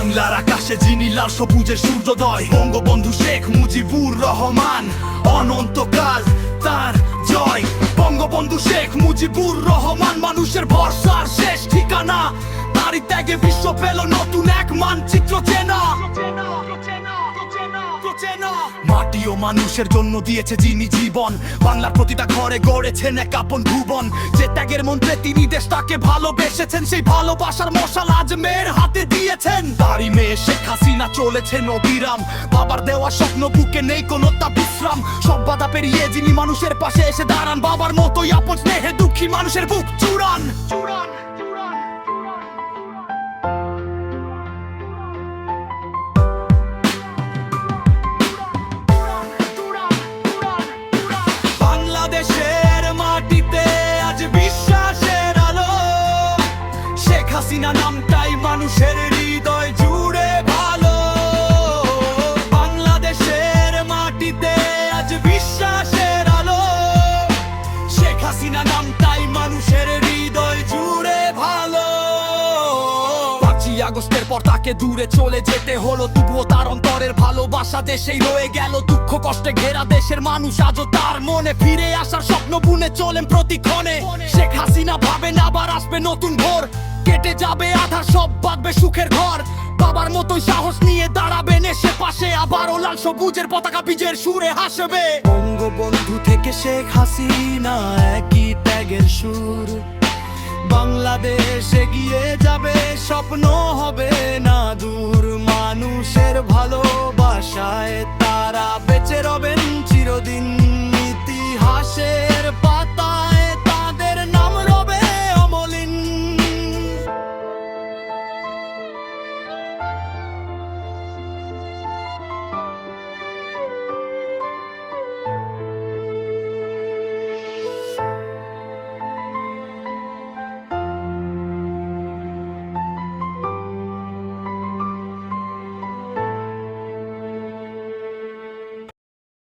বাংলার আকাশে যিনি লাল সবুজের সূর্যোদয়, বঙ্গবন্ধু শেখ মুজিবুর রহমান, অনন্তকাল তার জয়। বঙ্গবন্ধু শেখ মুজিবুর রহমান মানুষের ভরসার শেষ ঠিকানা, তারই ত্যাগে বিশ্ব পেল নতুন এক মানচিত্র চেনা। মাটি ও মানুষের জন্য দিয়েছে যিনি জীবন, বাংলার প্রতিটা ঘরে গড়েছেন এক আপন ভুবন। যে ত্যাগের মন্ত্রে তিনি দেশটাকে ভালোবেসেছেন, সেই ভালোবাসার মশাল আজ মেয়ের হাতে দিয়েছেন। তারই মেয়ে শেখ হাসিনা চলেছেন অবিরাম, বাবার দেওয়া স্বপ্ন বুকে নেই কোনো তা বিশ্রাম। সব বাধা পেরিয়ে যিনি মানুষের পাশে এসে দাঁড়ান, বাবার মতোই আপন স্নেহে দুঃখী মানুষের বুক চুরান। বাংলাদেশের মাটিতে আজ বিশ্বাসের আলো, শেখ হাসিনা নামটাই মানুষের হৃদয় জুড়ে ভালো। বাংলাদেশের মাটিতে আজ বিশ্বাসের আলো, শেখ হাসিনা নামটাই মানুষের হৃদয় জুড়ে ভালো। 5ই আগস্টের পর তাকে দূরে চলে যেতে হলো, তবুও তার অন্তরের ভালোবাসা দেশেই রয়ে গেল। দুঃখ কষ্টে ঘেরা দেশের মানুষ আজও তার মনে, ফিরে আসার স্বপ্ন বুনে চলেন প্রতিক্ষণে। শেখ হাসিনা ভাবেন আবার আসবে নতুন ভোর, কেটে যাবে আধার সব বাঁধবে সুখের ঘর। বাবার মতোই সাহস নিয়ে দাঁড়াবেন এসে পাশে, আবারও লাল সবুজের পতাকা বিজয়ের সুরে হাসবে। বঙ্গবন্ধু থেকে শেখ হাসিনা একই ত্যাগের সুর, বাংলাদেশ এগিয়ে যাবে, স্বপ্ন হবে না দূর। মানুষের ভালোবাসা